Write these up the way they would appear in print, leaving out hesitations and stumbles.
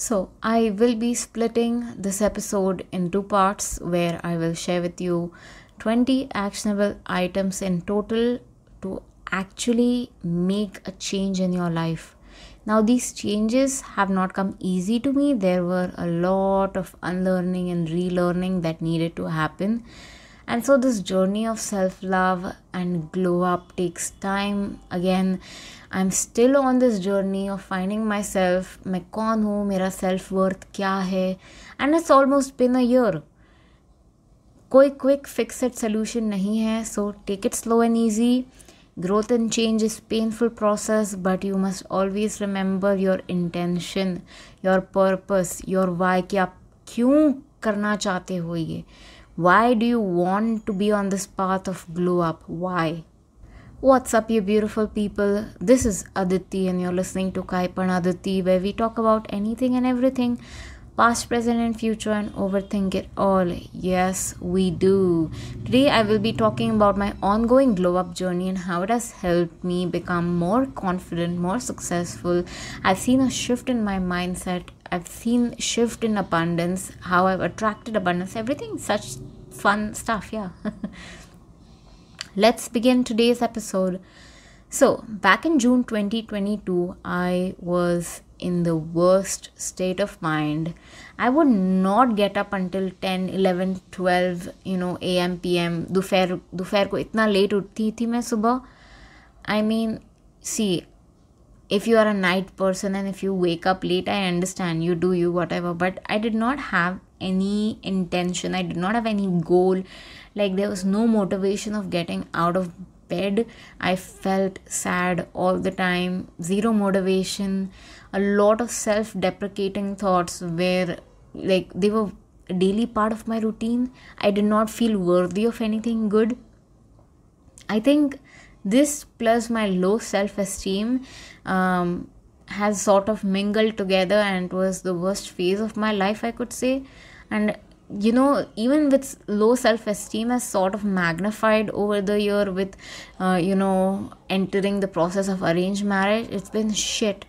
So, I will be splitting this episode in two parts where I will share with you 20 actionable items in total to actually make a change in your life. Now, these changes have not come easy to me. There were a lot of unlearning and relearning that needed to happen. And so, this journey of self love and glow up takes time. Again, I'm still on this journey of finding myself. मैं कौन हूँ, मेरा self worth क्या है, and it's almost been a year. कोई quick fix it solution नहीं है, so take it slow and easy. Growth and change is painful process, but you must always remember your intention, your purpose, your why. कि आप क्यों करना चाहते हो ये? Why do you want to be on this path of glow up? Why? What's up, you beautiful people? This is Aditi, and you're listening to Kaipan Aditi, where we talk about anything and everything, past, present, and future, and overthink it all. Yes, we do. Today, I will be talking about my ongoing glow up journey and how it has helped me become more confident, more successful. I've seen a shift in my mindset. I've seen shift in abundance, how I've attracted abundance, everything, such fun stuff, yeah. Let's begin today's episode. So, back in June 2022, I was in the worst state of mind. I would not get up until 10, 11, 12, AM, PM. दोपहर को इतना late उठती थी मैं सुबह. I mean, see, if you are a night person and if you wake up late, I understand, you do you, whatever. But I did not have any intention. I did not have any goal. Like, there was no motivation of getting out of bed. I felt sad all the time, zero motivation, a lot of self-deprecating thoughts where, like, they were a daily part of my routine. I did not feel worthy of anything good. I think this plus my low self-esteem has sort of mingled together, and it was the worst phase of my life, I could say. And even with low self-esteem has sort of magnified over the year with entering the process of arranged marriage. It's been shit.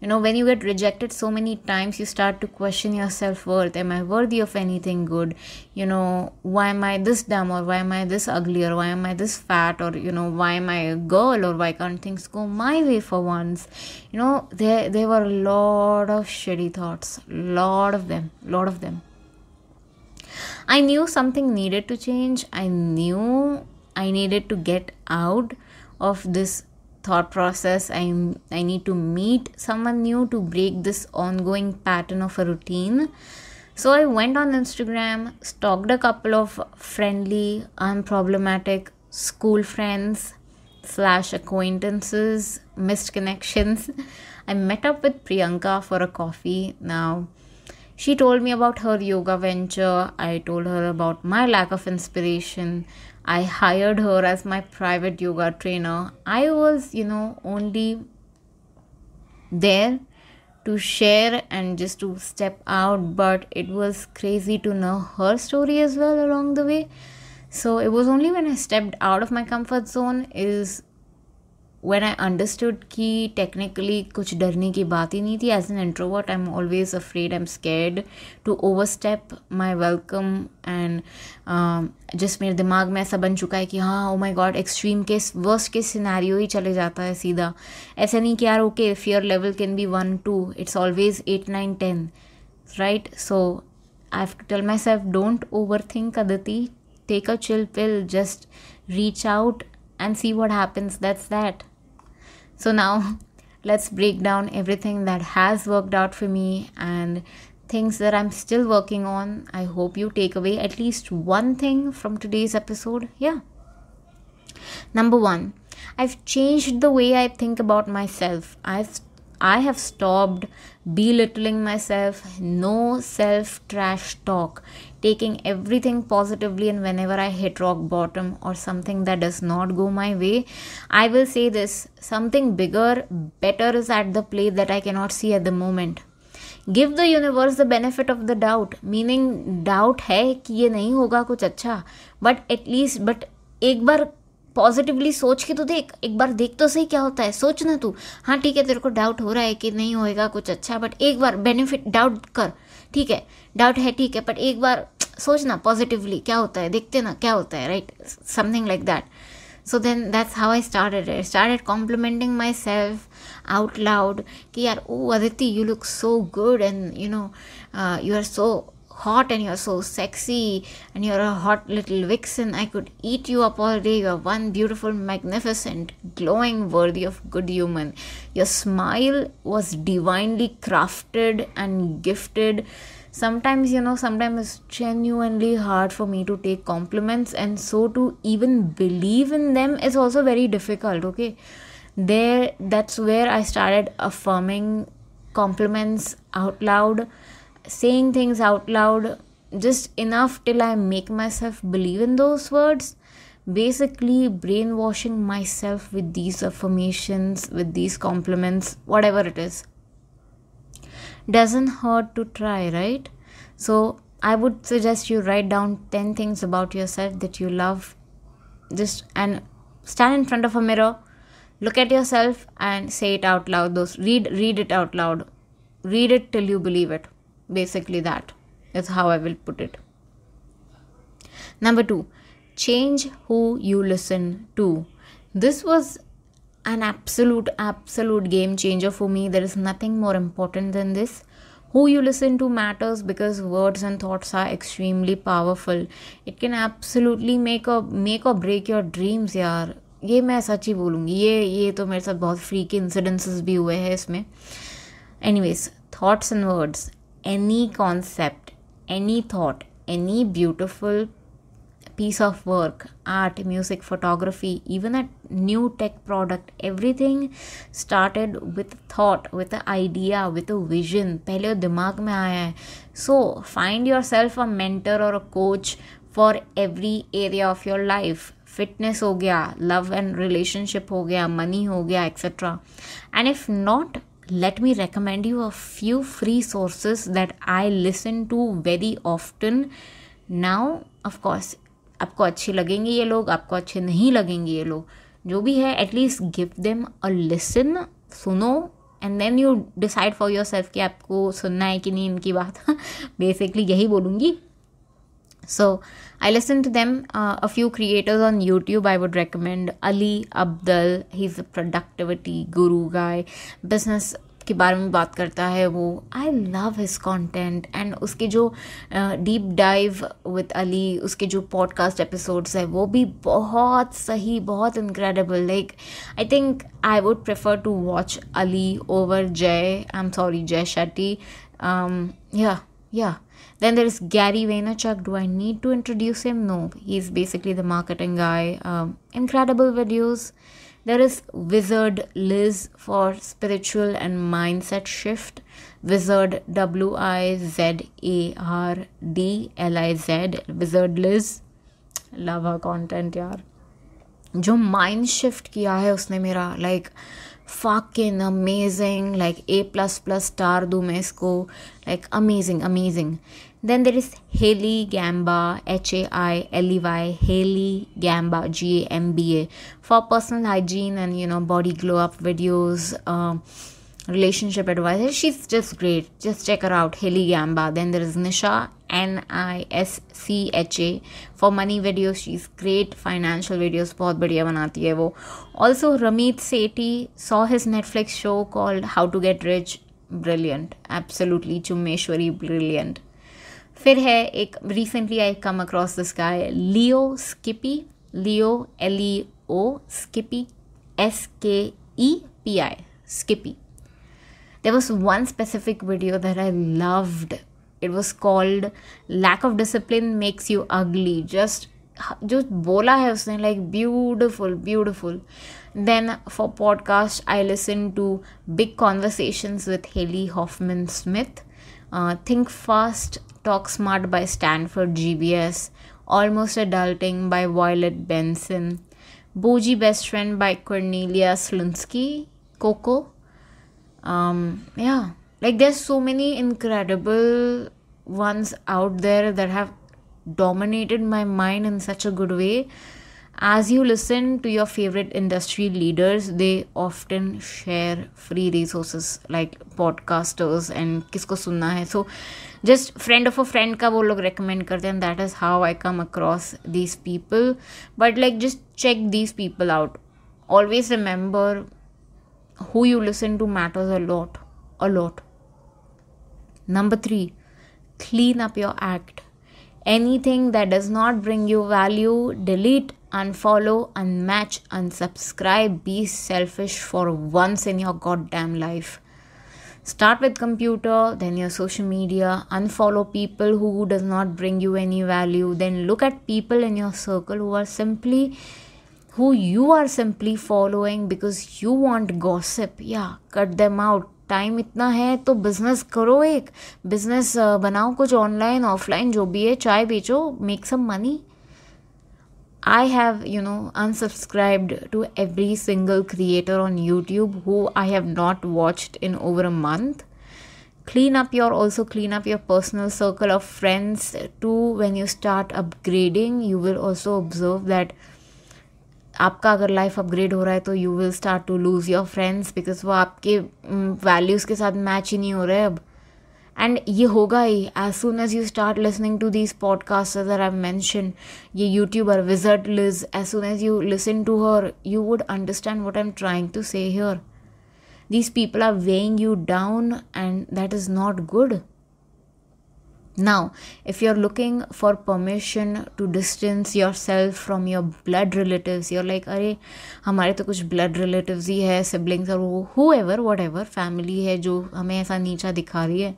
When you get rejected so many times, you start to question your self-worth. Am I worthy of anything good? Why am I this dumb, or why am I this ugly, or why am I this fat, or why am I a girl, or why can't things go my way for once? There were a lot of shitty thoughts, lot of them. I knew something needed to change. I knew I needed to get out of this thought process. I need to meet someone new to break this ongoing pattern of a routine. So I went on Instagram, stalked a couple of friendly, unproblematic school friends / acquaintances, missed connections. I met up with Priyanka for a coffee. Now, she told me about her yoga venture. I told her about my lack of inspiration. I hired her as my private yoga trainer. I was, only there to share and just to step out, but it was crazy to know her story as well along the way. So it was only when I stepped out of my comfort zone is when I understood कि technically कुछ डरने की बात ही नहीं थी. As an introvert, I'm always afraid, I'm scared to overstep my welcome, and just मेरे दिमाग में ऐसा बन चुका है कि हाँ, oh my god, extreme case, worst case scenario ही चले जाता है सीधा. ऐसा नहीं कि यार okay, fear level can be 1, 2, it's always 8, 9, 10, right? So I have to tell myself, don't overthink, Aditi. Take a chill pill, just reach out and see what happens. That's that. So now, let's break down everything that has worked out for me and things that I'm still working on. I hope you take away at least one thing from today's episode. Yeah. Number 1, I've changed the way I think about myself. I have stopped belittling myself. No self-trash talk. Taking everything positively, and whenever I hit rock bottom or something that does not go my way, I will say this: something bigger, better is at the plate that I cannot see at the moment. Give the universe the benefit of the doubt. Meaning, doubt है कि ये नहीं होगा कुछ अच्छा, but at least एक बार positively सोच के तो देख, एक बार देख तो सही क्या होता है, सोच ना तू। हाँ ठीक है, तेरे को डाउट हो रहा है कि नहीं होएगा कुछ अच्छा, बट एक बार बेनिफिट डाउट कर, ठीक है, डाउट है ठीक है, बट एक बार सोचना पॉजिटिवली क्या होता है, देखते ना क्या होता है, right, something like that. So then that's how I started it. I started complimenting myself out loud कि यार, oh Aditi, you look so good, and you are so hot, and you're so sexy, and you're a hot little vixen. I could eat you up all day. You're one beautiful, magnificent, glowing, worthy of good human. Your smile was divinely crafted and gifted. Sometimes it's genuinely hard for me to take compliments, and so to even believe in them is also very difficult. Okay, that's where I started affirming compliments out loud, saying things out loud just enough till I make myself believe in those words, basically brainwashing myself with these affirmations, with these compliments, whatever it is. Doesn't hurt to try, right? So I would suggest you write down 10 things about yourself that you love, just and stand in front of a mirror, look at yourself and say it out loud. Read it out loud, read it till you believe it. Basically that is how I will put it. Number 2, change who you listen to. This was an absolute game changer for me. There is nothing more important than this. Who you listen to matters, because words and thoughts are extremely powerful. It can absolutely make or break your dreams यार. ये मैं सच ही बोलूँगी, ये तो मेरे साथ बहुत freaky incidences भी हुए हैं इसमें. Anyways, thoughts and words, any concept, any thought, any beautiful piece of work, art, music, photography, even a new tech product, everything started with thought, with an idea, with a vision. पहले वो दिमाग में आया है. So find yourself a mentor or a coach for every area of your life. Fitness हो गया, love and relationship हो गया, money हो गया, etc. And if not, let me recommend you a few free sources that I listen to very often. Now, of course, आपको अच्छे लगेंगे ये लोग, आपको अच्छे नहीं लगेंगे ये लोग, जो भी है, at least give them a listen. सुनो and then you decide for yourself कि आपको सुनना है कि नहीं इनकी बात. बेसिकली यही बोलूँगी. So I listen to them. A few creators on YouTube I would recommend. Ali Abdal, he's a productivity guru guy. Business के बारे में बात करता है वो. I love his content and उसके जो डीप डाइव विद अली, उसके जो पॉडकास्ट एपिसोड्स है वो भी बहुत सही, बहुत incredible. Like I think I would prefer to watch Ali over Jay Shetty. Yeah. Then there is Gary Vaynerchuk. Do I need to introduce him? No. He's basically the marketing guy. Incredible videos. There is Wizard Liz for spiritual and mindset shift. Wizard, WIZARDLIZ. Wizard Liz. Love her content यार. जो mind shift किया है उसने मेरा, like fucking amazing, like A++ star दूँ मैं इसको, like amazing. Then there is Hailey Gamba, HAILEY, Hailey Gamba, GAMBA, for personal hygiene and body glow up videos, relationship advice. She's just great. Just check her out, Hailey Gamba. Then there is Nisha, NISCHA, for money videos. She's great. Financial videos बहुत बढ़िया बनाती है वो. Also Ramit Sethi, saw his Netflix show called How to Get Rich. Brilliant. Absolutely Chummeshwari, brilliant. फिर है एक, recently I come across this guy, Leo Skippy, Leo LEO Skippy, SKEPI, Skippy. There was one specific video that I loved. It was called Lack of Discipline Makes You Ugly. Just जो बोला है उसने, like beautiful. Then for podcast I listen to Big Conversations with Haley Hoffman Smith, Think Fast, Talk Smart by Stanford GBS, Almost Adulting by Violet Benson, Boji Best Friend by Cornelia Slunsky, Coco. Like there's so many incredible ones out there that have dominated my mind in such a good way. As you listen to your favorite industry leaders, they often share free resources like podcasters and किसको सुनना है. So just friend of a friend का वो लोग recommend करते हैं, and that is how I come across these people. But like just check these people out. Always remember who you listen to matters a lot. Number 3, clean up your act. Anything that does not bring you value, delete, unfollow, unmatch, unsubscribe. Be selfish for once in your goddamn life. Start with computer, then your social media. Unfollow people who does not bring you any value. Then look at people in your circle who you are simply following because you want gossip. Yeah, cut them out. Time इतना है तो business करो, एक business बनाओ, कुछ online offline जो भी है, चाय बेचो, make some money. I have, unsubscribed to every single creator on YouTube who I have not watched in over a month. Clean up your personal circle of friends too. When you start upgrading, you will also observe that आपका अगर life upgrade हो रहा है तो you will start to lose your friends because वो आपके values के साथ मैच ही नहीं हो रहे अब. एंड ये होगा ही as soon as you start listening to these podcast that I mention. ये YouTuber Wizard Liz, as soon as you listen to her you would understand what I am trying to say here. These people are weighing you down and that is not good. Now, if you're looking for permission to distance yourself from your blood relatives, you're like, अरे हमारे तो कुछ blood relatives ही है, siblings और whoever, whatever, family है जो हमें ऐसा नीचा दिखा रही है.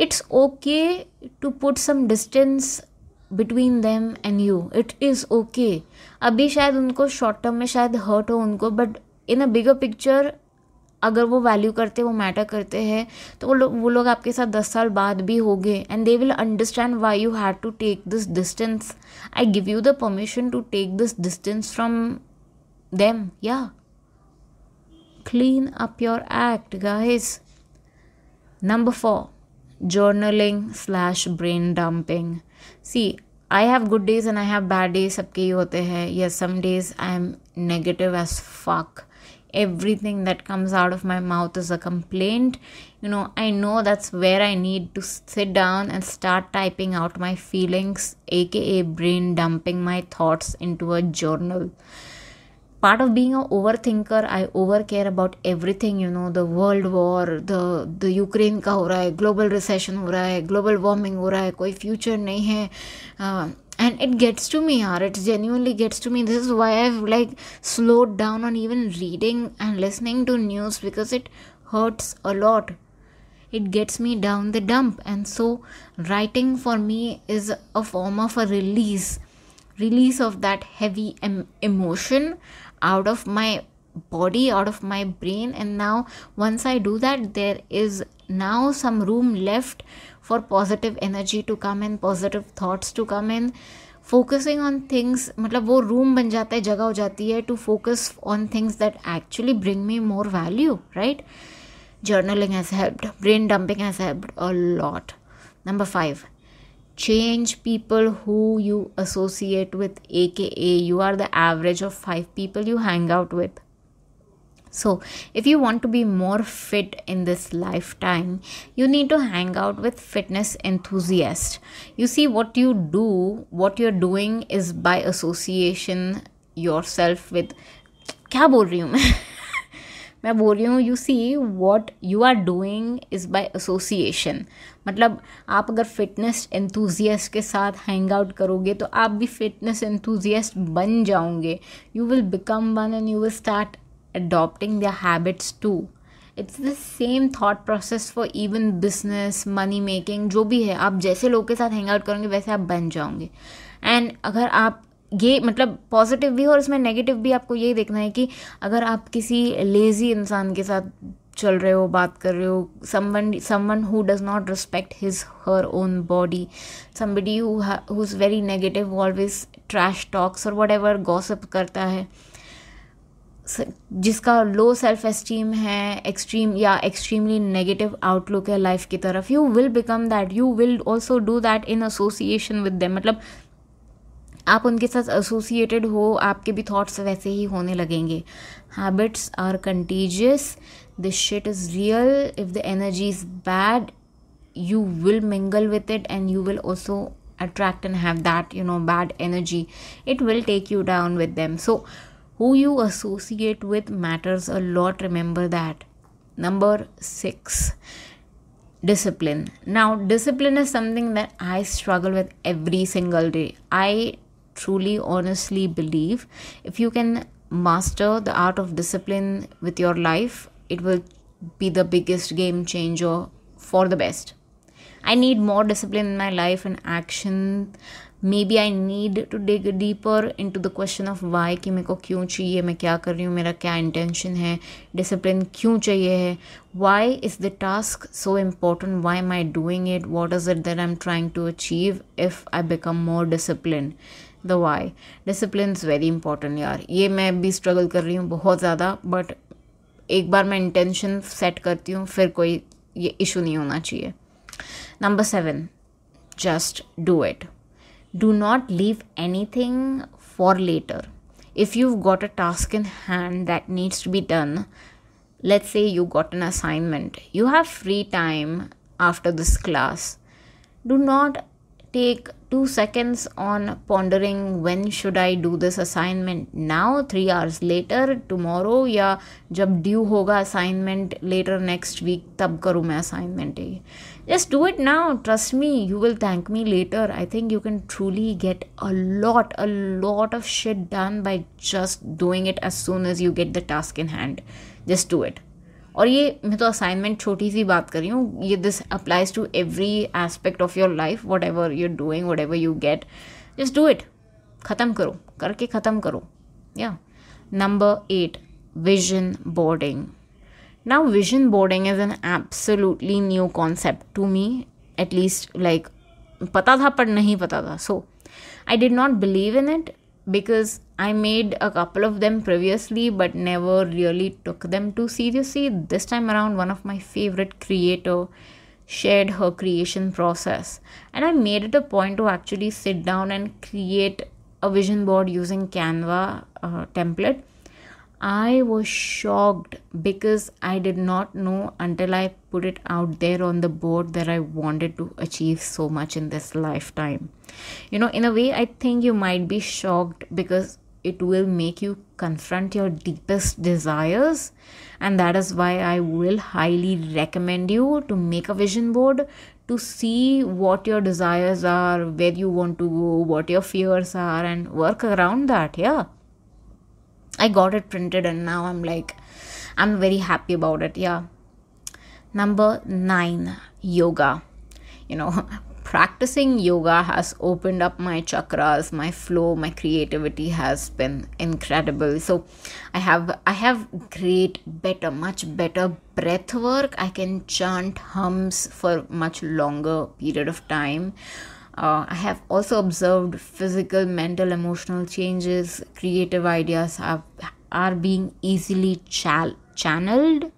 It's okay to put some distance between them and you. It is okay. अभी शायद उनको short term में शायद hurt हो उनको, but in a bigger picture अगर वो वैल्यू करते, वो मैटर करते हैं, तो वो लोग आपके साथ 10 साल बाद भी होंगे and they will understand why you had to take this distance. I give you the permission to take this distance from them. या clean up your act guys. Number 4, journaling/brain dumping. See, I have good days and I have bad days. सबके ही होते हैं. Yes, some days I am negative as fuck. Everything that comes out of my mouth is a complaint. I know that's where I need to sit down and start typing out my feelings, aka brain dumping my thoughts into a journal. Part of being an overthinker, I overcare about everything. The world war, the Ukraine का हो रहा है, global recession हो रहा है, global warming हो रहा है, कोई future नहीं है. And it gets to me, yaar. It genuinely gets to me. This is why I've slowed down on even reading and listening to news because it hurts a lot. It gets me down the dump. And so writing for me is a form of a release of that heavy emotion out of my body, out of my brain. And now once I do that, there is now some room left for positive energy to come in, positive thoughts to come in. Focusing on things, मतलब वो room बन जाता है, जगह हो जाती है to focus on things that actually bring me more value, right? Journaling has helped. Brain dumping has helped a lot. Number 5, change people who you associate with, aka you are the average of 5 people you hang out with. So, if you want to be more fit in this lifetime, you need to hang out with fitness enthusiasts. You see, what you're doing is by association yourself with. क्या बोल रही हूँ मैं? मैं बोल रही हूँ, you see, what you are doing is by association. मतलब आप अगर फिटनेस एंथुजियास्ट के साथ हैंग आउट करोगे तो आप भी फिटनेस एंथुजियास्ट बन जाओगे. You will become one and you will start adopting their habits too. It's the same thought process for even business, money making, जो भी है. आप जैसे लोग के साथ हैंग आउट करोगे वैसे आप बन जाओगे. एंड अगर आप ये मतलब पॉजिटिव भी हो और इसमें नेगेटिव भी, आपको यही देखना है कि अगर आप किसी लेजी इंसान के साथ चल रहे हो, बात कर रहे हो, someone who does not respect his her own body, somebody who's very negative, who always trash talks or whatever, gossip करता है, जिसका लो सेल्फ एस्टीम है, एक्सट्रीमली नेगेटिव आउटलुक है लाइफ की तरफ, you will become that. You will also do that in association with them. मतलब आप उनके साथ एसोसिएटेड हो, आपके भी थॉट्स वैसे ही होने लगेंगे. Habits are contagious. This shit is real. If the energy is bad, you will mingle with it and you will also attract and have that, bad energy. It will take you down with them. So who you associate with matters a lot. Remember that. Number 6, discipline. Now discipline is something that I struggle with every single day. I truly honestly believe if you can master the art of discipline with your life, it will be the biggest game changer for the best. I need more discipline in my life and action. Maybe I need to dig deeper into the question of why, कि मेरे को क्यों चाहिए, मैं क्या कर रही हूँ, मेरा क्या इंटेंशन है, डिसिप्लिन क्यों चाहिए है, why is the task so important, why am I doing it, what is it that I'm trying to achieve if I become more disciplined. The why. Discipline is very important यार. ये मैं भी struggle कर रही हूँ बहुत ज़्यादा, but एक बार मैं इंटेंशन सेट करती हूँ फिर कोई ये इशू नहीं होना चाहिए. Number 7, just do it. Do not leave anything for later. If you've got a task in hand that needs to be done, let's say you got an assignment, you have free time after this class. Do not take 2 seconds on pondering when should I do this assignment, now, 3 hours later, tomorrow, या जब due होगा assignment later next week तब करूँ मैं assignment. Just do it now. Trust me, you will thank me later. I think you can truly get a lot of shit done by just doing it as soon as you get the task in hand. Just do it. और ये मैं तो assignment छोटी सी बात कर रही हूँ, ये this applies to every aspect of your life. Whatever you're doing, whatever you get, just do it. ख़त्म करो, करके ख़त्म करो. या. Number 8, vision boarding. Now vision boarding is an absolutely new concept to me, at least like पता था पर नहीं पता था. So I did not believe in it because I made a couple of them previously but never really took them too seriously. This time around, one of my favorite creator shared her creation process and I made it a point to actually sit down and create a vision board using Canva template. I was shocked because I did not know until I put it out there on the board that I wanted to achieve so much in this lifetime. In a way, I think you might be shocked because it will make you confront your deepest desires, and that is why I will highly recommend you to make a vision board to see what your desires are, where you want to go, what your fears are, and work around that. Yeah. I got it printed and now I'm very happy about it. Yeah. Number 9, yoga. Practicing yoga has opened up my chakras, my flow, my creativity has been incredible. So I have much better breath work. I can chant hums for much longer period of time. I have also observed physical, mental, emotional changes. Creative ideas are being easily channeled.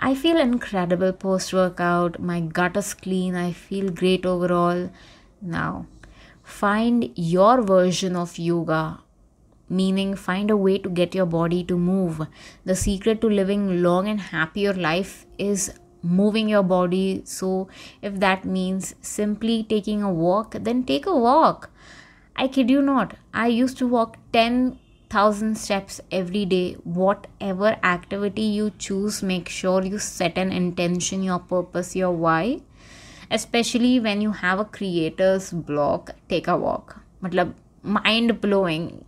I feel incredible post-workout. My gut is clean. I feel great overall. Now, find your version of yoga, meaning find a way to get your body to move. The secret to living long and happier life is moving your body. So if that means simply taking a walk, then take a walk. I kid you not, I used to walk 10,000 steps every day. Whatever activity you choose, make sure you set an intention, your purpose, your why. Especially when you have a creator's block, take a walk. Mind blowing.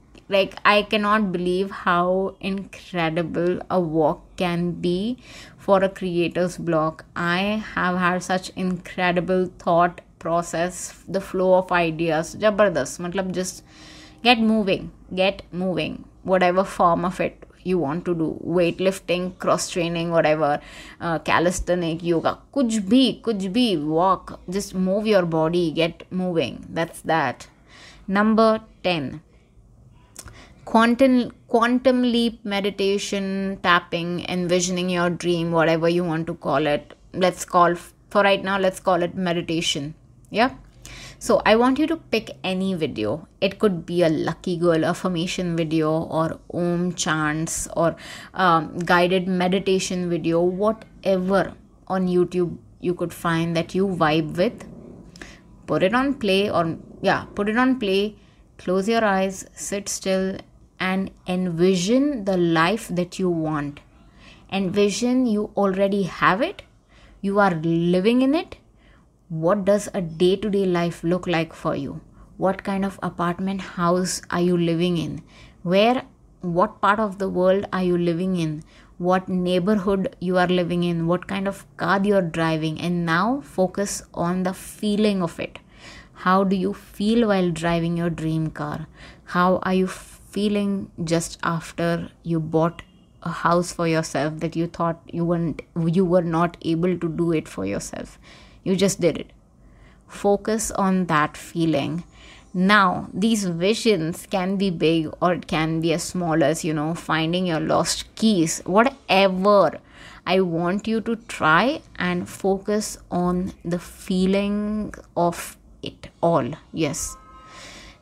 I cannot believe how incredible a walk can be for a creator's block. I have had such incredible thought process, the flow of ideas, jabardast. Just get moving, whatever form of it you want to do, weightlifting, cross training, whatever, calisthenic, yoga, kuch bhi, walk, just move your body, get moving. That's that. Number 10, quantum leap meditation, tapping, envisioning your dream, whatever you want to call it. Let's call it meditation. Yeah. So I want you to pick any video. It could be a lucky girl affirmation video, or om chants, or guided meditation video, whatever on YouTube you could find that you vibe with. Put it on play, put it on play. Close your eyes, sit still, and envision the life that you want. Envision you already have it, you are living in it. What does a day-to-day life look like for you? What kind of apartment house are you living in? What part of the world are you living in? What neighborhood you are living in? What kind of car you are driving? And now focus on the feeling of it. How do you feel while driving your dream car? How are you feeling just after you bought a house for yourself that you thought you were not able to do it for yourself? You just did it. Focus on that feeling. Now, these visions can be big, or it can be as small as, finding your lost keys, whatever. I want you to try and focus on the feeling of it all. Yes.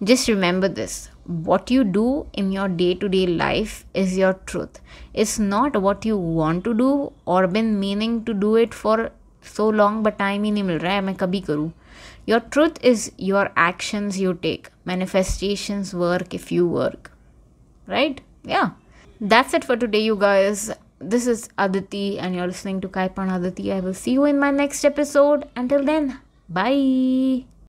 Just remember this. What you do in your day-to-day life is your truth. It's not what you want to do or been meaning to do it for so long, but time ही नहीं मिल रहा है, मैं कभी करूँ. Your truth is your actions you take. Manifestations work if you work. Right? Yeah. That's it for today, you guys. This is Aditi, and you're listening to Kaipan Aditi. I will see you in my next episode. Until then, bye.